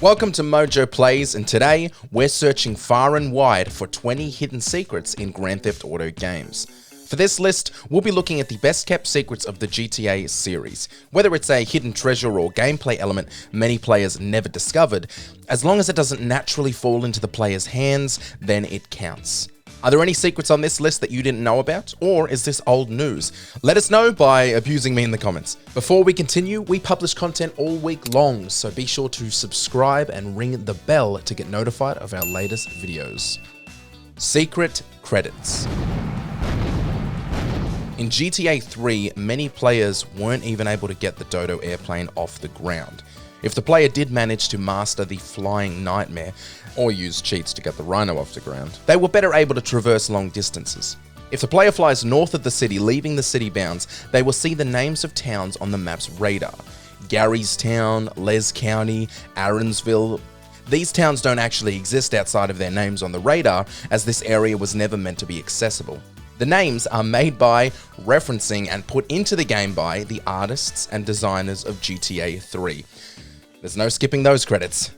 Welcome to MojoPlays, and today we're searching far and wide for 20 hidden secrets in Grand Theft Auto games. For this list, we'll be looking at the best kept secrets of the GTA series. Whether it's a hidden treasure or gameplay element many players never discovered, as long as it doesn't naturally fall into the player's hands, then it counts. Are there any secrets on this list that you didn't know about, or is this old news? Let us know by abusing me in the comments. Before we continue, we publish content all week long, so be sure to subscribe and ring the bell to get notified of our latest videos. Secret credits. In GTA 3, many players weren't even able to get the Dodo airplane off the ground. If the player did manage to master the flying nightmare, or use cheats to get the Rhino off the ground, they were better able to traverse long distances. If the player flies north of the city, leaving the city bounds, they will see the names of towns on the map's radar. Gary's Town, Les County, Aaronsville. These towns don't actually exist outside of their names on the radar, as this area was never meant to be accessible. The names are made by, referencing, and put into the game by the artists and designers of GTA 3. There's no skipping those credits.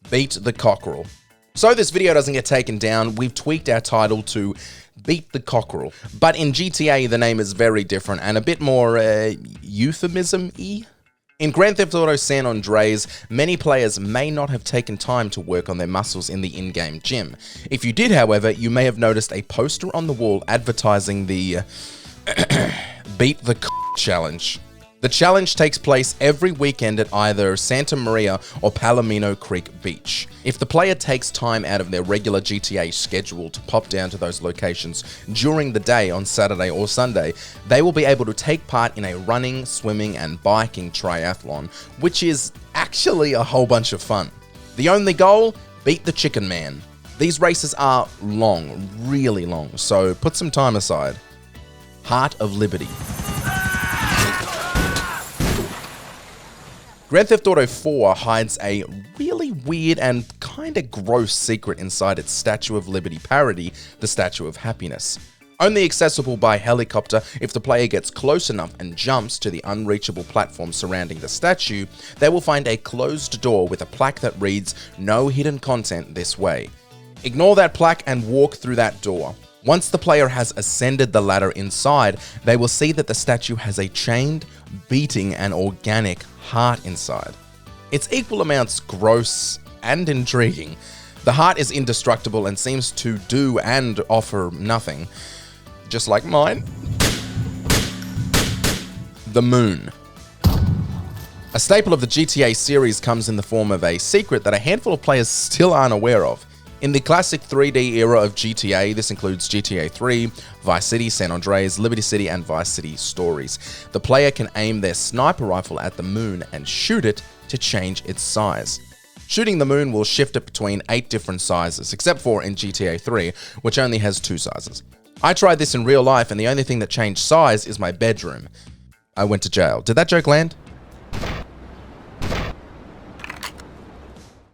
Beat the Cockerel. So this video doesn't get taken down, we've tweaked our title to Beat the Cockerel. But in GTA, the name is very different and a bit more euphemism-y. In Grand Theft Auto San Andreas, many players may not have taken time to work on their muscles in the in-game gym. If you did, however, you may have noticed a poster on the wall advertising the Beat the Challenge. The challenge takes place every weekend at either Santa Maria or Palomino Creek Beach. If the player takes time out of their regular GTA schedule to pop down to those locations during the day on Saturday or Sunday, they will be able to take part in a running, swimming, and biking triathlon, which is actually a whole bunch of fun. The only goal? Beat the Chicken Man. These races are long, really long, so put some time aside. Heart of Liberty. Grand Theft Auto 4 hides a really weird and kinda gross secret inside its Statue of Liberty parody, the Statue of Happiness. Only accessible by helicopter, if the player gets close enough and jumps to the unreachable platform surrounding the statue, they will find a closed door with a plaque that reads, "No hidden content this way." Ignore that plaque and walk through that door. Once the player has ascended the ladder inside, they will see that the statue has a chained, beating, and organic heart inside. It's equal amounts gross and intriguing. The heart is indestructible and seems to do and offer nothing, just like mine. The Moon. A staple of the GTA series comes in the form of a secret that a handful of players still aren't aware of. In the classic 3D era of GTA, this includes GTA 3, Vice City, San Andreas, Liberty City, and Vice City Stories. The player can aim their sniper rifle at the moon and shoot it to change its size. Shooting the moon will shift it between 8 different sizes, except for in GTA 3, which only has 2 sizes. I tried this in real life, and the only thing that changed size is my bedroom. I went to jail. Did that joke land?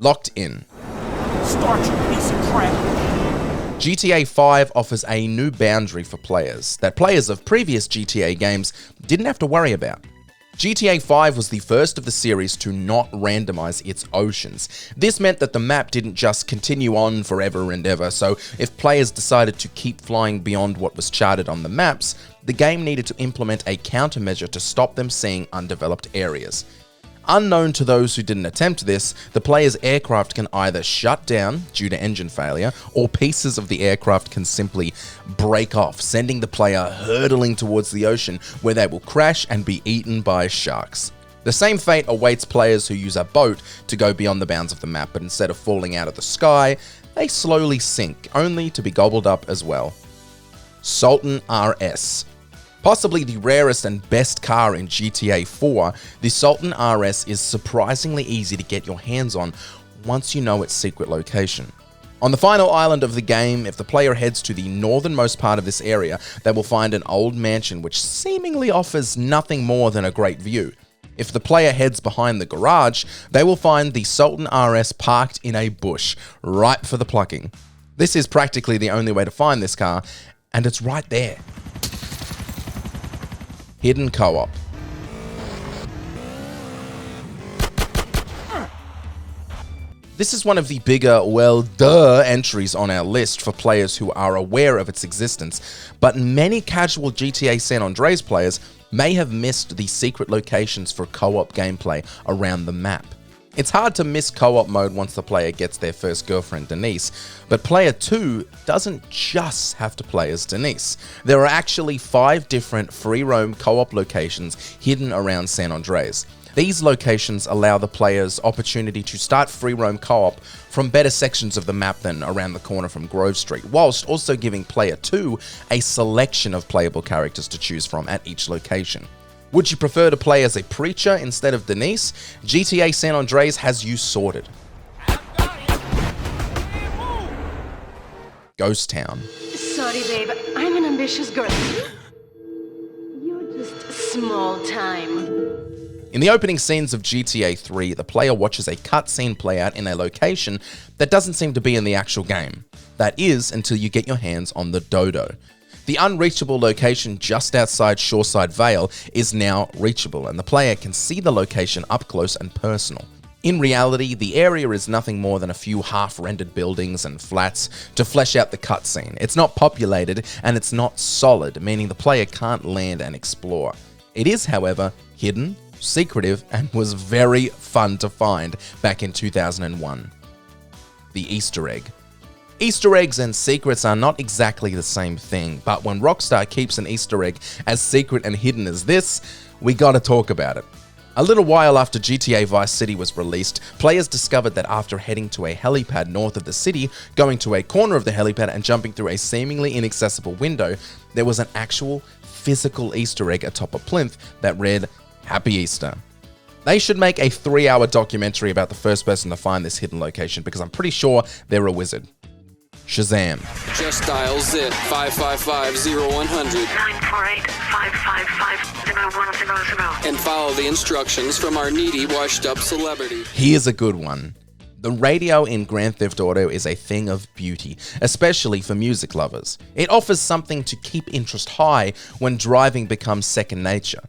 Locked in. Start, you piece of crap. GTA 5 offers a new boundary for players that players of previous GTA games didn't have to worry about. GTA 5 was the first of the series to not randomize its oceans. This meant that the map didn't just continue on forever and ever, so if players decided to keep flying beyond what was charted on the maps, the game needed to implement a countermeasure to stop them seeing undeveloped areas. Unknown to those who didn't attempt this, the player's aircraft can either shut down due to engine failure, or pieces of the aircraft can simply break off, sending the player hurtling towards the ocean, where they will crash and be eaten by sharks. The same fate awaits players who use a boat to go beyond the bounds of the map, but instead of falling out of the sky, they slowly sink, only to be gobbled up as well. Sultan RS. Possibly the rarest and best car in GTA 4, the Sultan RS is surprisingly easy to get your hands on once you know its secret location. On the final island of the game, if the player heads to the northernmost part of this area, they will find an old mansion which seemingly offers nothing more than a great view. If the player heads behind the garage, they will find the Sultan RS parked in a bush, ripe for the plucking. This is practically the only way to find this car, and it's right there. Hidden co-op. This is one of the bigger, well, duh entries on our list for players who are aware of its existence, but many casual GTA San Andreas players may have missed the secret locations for co-op gameplay around the map. It's hard to miss co-op mode once the player gets their first girlfriend, Denise, but player 2 doesn't just have to play as Denise. There are actually 5 different free roam co-op locations hidden around San Andreas. These locations allow the players opportunity to start free roam co-op from better sections of the map than around the corner from Grove Street, whilst also giving player 2 a selection of playable characters to choose from at each location. Would you prefer to play as a preacher instead of Denise? GTA San Andreas has you sorted. Ghost Town. Sorry, babe. I'm an ambitious girl. You're just small time. In the opening scenes of GTA 3, the player watches a cutscene play out in a location that doesn't seem to be in the actual game. That is, until you get your hands on the Dodo. The unreachable location just outside Shoreside Vale is now reachable, and the player can see the location up close and personal. In reality, the area is nothing more than a few half-rendered buildings and flats to flesh out the cutscene. It's not populated, and it's not solid, meaning the player can't land and explore. It is, however, hidden, secretive, and was very fun to find back in 2001. The Easter egg. Easter eggs and secrets are not exactly the same thing, but when Rockstar keeps an Easter egg as secret and hidden as this, we gotta talk about it. A little while after GTA Vice City was released, players discovered that after heading to a helipad north of the city, going to a corner of the helipad and jumping through a seemingly inaccessible window, there was an actual physical Easter egg atop a plinth that read, "Happy Easter." They should make a 3-hour documentary about the first person to find this hidden location because I'm pretty sure they're a wizard. Shazam. Just dial ZIT 555-0100 948-555-0100 and follow the instructions from our needy, washed-up celebrity. Here's a good one. The radio in Grand Theft Auto is a thing of beauty, especially for music lovers. It offers something to keep interest high when driving becomes second nature.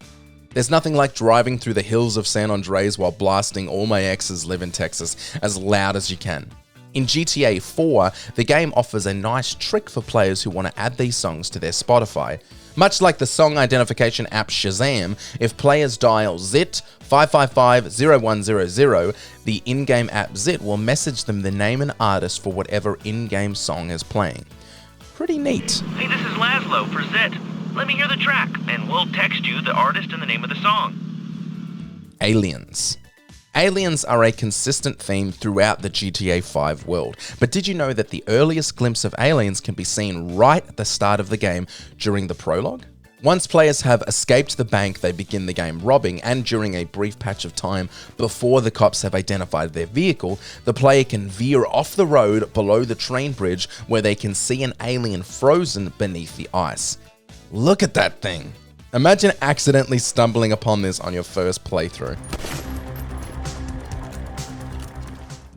There's nothing like driving through the hills of San Andreas while blasting All My Exes Live in Texas as loud as you can. In GTA 4, the game offers a nice trick for players who want to add these songs to their Spotify. Much like the song identification app Shazam, if players dial ZIT 555-0100, the in-game app ZIT will message them the name and artist for whatever in-game song is playing. Pretty neat. Hey, this is Laszlo for Zit. Let me hear the track, and we'll text you the artist and the name of the song. Aliens. Aliens are a consistent theme throughout the GTA 5 world, but did you know that the earliest glimpse of aliens can be seen right at the start of the game during the prologue? Once players have escaped the bank they begin the game robbing, and during a brief patch of time before the cops have identified their vehicle, the player can veer off the road below the train bridge where they can see an alien frozen beneath the ice. Look at that thing! Imagine accidentally stumbling upon this on your first playthrough.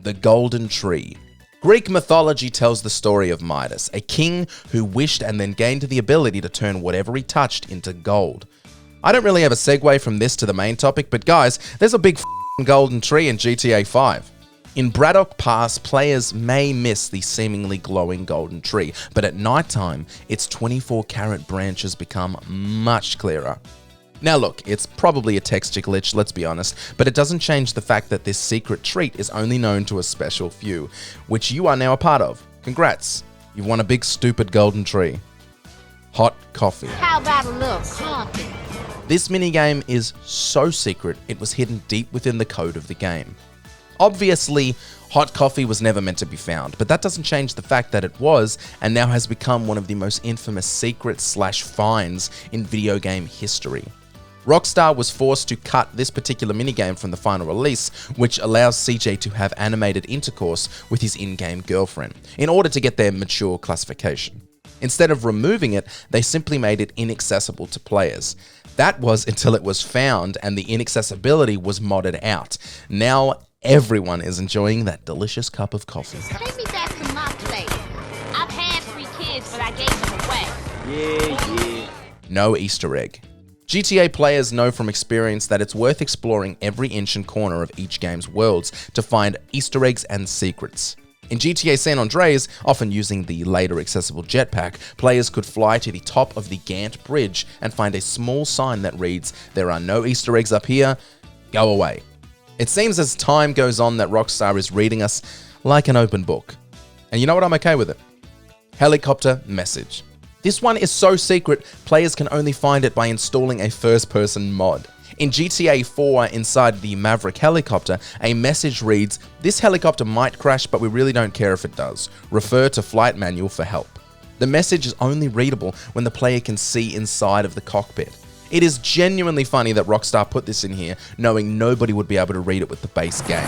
The Golden Tree. Greek mythology tells the story of Midas, a king who wished and then gained the ability to turn whatever he touched into gold. I don't really have a segue from this to the main topic, but guys, there's a big golden tree in GTA 5. In Braddock Pass, players may miss the seemingly glowing golden tree, but at nighttime, its 24-carat branches become much clearer. Now look, it's probably a texture glitch, let's be honest, but it doesn't change the fact that this secret treat is only known to a special few, which you are now a part of. Congrats, you've won a big stupid golden tree. Hot coffee. How about a little coffee? This minigame is so secret, it was hidden deep within the code of the game. Obviously, hot coffee was never meant to be found, but that doesn't change the fact that it was, and now has become one of the most infamous secrets/finds in video game history. Rockstar was forced to cut this particular minigame from the final release, which allows CJ to have animated intercourse with his in-game girlfriend, in order to get their mature classification. Instead of removing it, they simply made it inaccessible to players. That was until it was found and the inaccessibility was modded out. Now everyone is enjoying that delicious cup of coffee. Take me back to my place. I've had 3 kids, but I gave them away. No Easter egg. GTA players know from experience that it's worth exploring every inch and corner of each game's worlds to find Easter eggs and secrets. In GTA San Andreas, often using the later accessible jetpack, players could fly to the top of the Gantt Bridge and find a small sign that reads, "There are no Easter eggs up here, go away." It seems as time goes on that Rockstar is reading us like an open book. And you know what? I'm okay with it. Helicopter message. This one is so secret, players can only find it by installing a first-person mod. In GTA 4, inside the Maverick helicopter, a message reads, "This helicopter might crash, but we really don't care if it does. Refer to flight manual for help." The message is only readable when the player can see inside of the cockpit. It is genuinely funny that Rockstar put this in here, knowing nobody would be able to read it with the base game.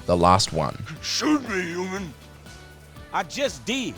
The last one. Shoot me, human. I just did.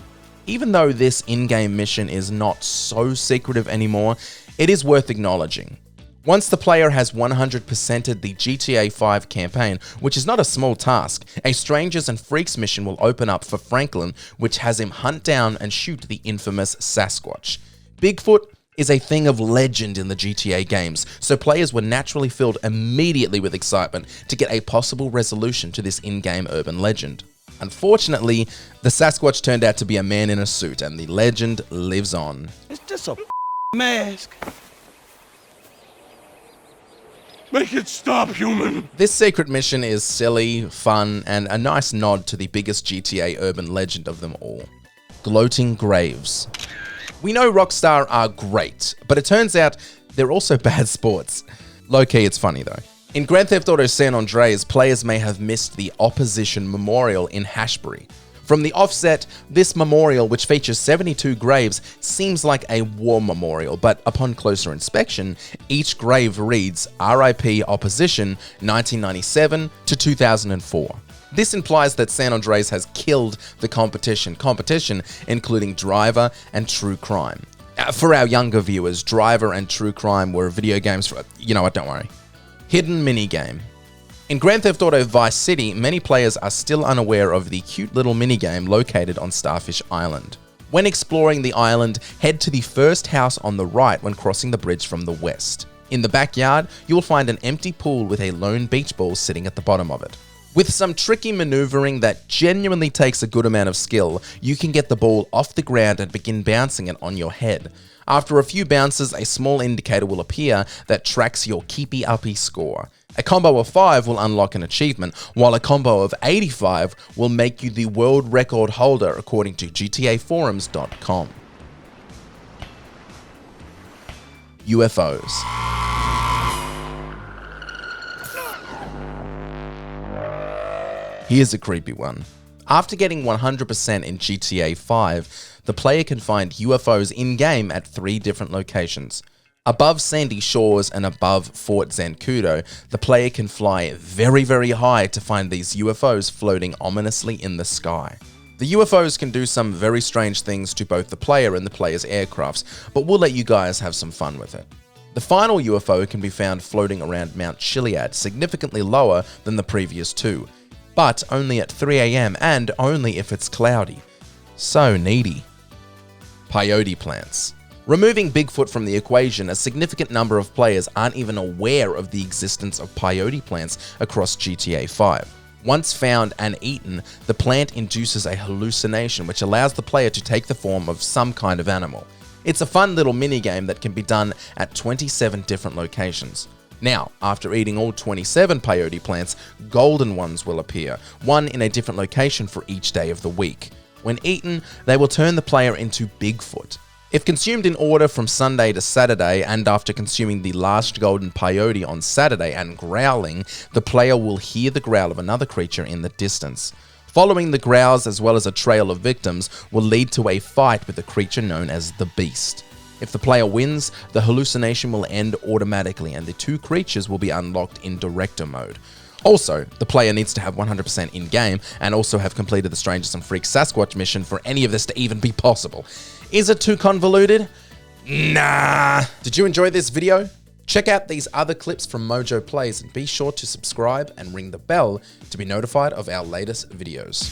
Even though this in-game mission is not so secretive anymore, it is worth acknowledging. Once the player has 100%ed the GTA 5 campaign, which is not a small task, a Strangers and Freaks mission will open up for Franklin, which has him hunt down and shoot the infamous Sasquatch. Bigfoot is a thing of legend in the GTA games, so players were naturally filled immediately with excitement to get a possible resolution to this in-game urban legend. Unfortunately, the Sasquatch turned out to be a man in a suit, and the legend lives on. It's just a mask. Make it stop, human. This secret mission is silly, fun, and a nice nod to the biggest GTA urban legend of them all. Gloating graves. We know Rockstar are great, but it turns out they're also bad sports. Low-key, it's funny though. In Grand Theft Auto San Andreas, players may have missed the Opposition Memorial in Hashbury. From the offset, this memorial, which features 72 graves, seems like a war memorial, but upon closer inspection, each grave reads RIP Opposition 1997 to 2004. This implies that San Andreas has killed the competition including Driver and True Crime. For our younger viewers, Driver and True Crime were video games for, you know what, don't worry. Hidden minigame. In Grand Theft Auto Vice City, many players are still unaware of the cute little minigame located on Starfish Island. When exploring the island, head to the first house on the right when crossing the bridge from the west. In the backyard, you will find an empty pool with a lone beach ball sitting at the bottom of it. With some tricky maneuvering that genuinely takes a good amount of skill, you can get the ball off the ground and begin bouncing it on your head. After a few bounces, a small indicator will appear that tracks your keepy-uppy score. A combo of 5 will unlock an achievement, while a combo of 85 will make you the world record holder according to GTAforums.com. UFOs. Here's a creepy one. After getting 100% in GTA 5, the player can find UFOs in-game at 3 different locations. Above Sandy Shores and above Fort Zancudo, the player can fly very, very high to find these UFOs floating ominously in the sky. The UFOs can do some very strange things to both the player and the player's aircrafts, but we'll let you guys have some fun with it. The final UFO can be found floating around Mount Chiliad, significantly lower than the previous 2. But only at 3 AM and only if it's cloudy. So needy. Peyote plants. Removing Bigfoot from the equation, a significant number of players aren't even aware of the existence of peyote plants across GTA 5. Once found and eaten, the plant induces a hallucination which allows the player to take the form of some kind of animal. It's a fun little minigame that can be done at 27 different locations. Now, after eating all 27 peyote plants, golden ones will appear, one in a different location for each day of the week. When eaten, they will turn the player into Bigfoot. If consumed in order from Sunday to Saturday, and after consuming the last golden peyote on Saturday and growling, the player will hear the growl of another creature in the distance. Following the growls as well as a trail of victims will lead to a fight with a creature known as the Beast. If the player wins, the hallucination will end automatically and the 2 creatures will be unlocked in director mode. Also, the player needs to have 100% in-game and also have completed the Strangers and Freaks Sasquatch mission for any of this to even be possible. Is it too convoluted? Nah. Did you enjoy this video? Check out these other clips from MojoPlays and be sure to subscribe and ring the bell to be notified of our latest videos.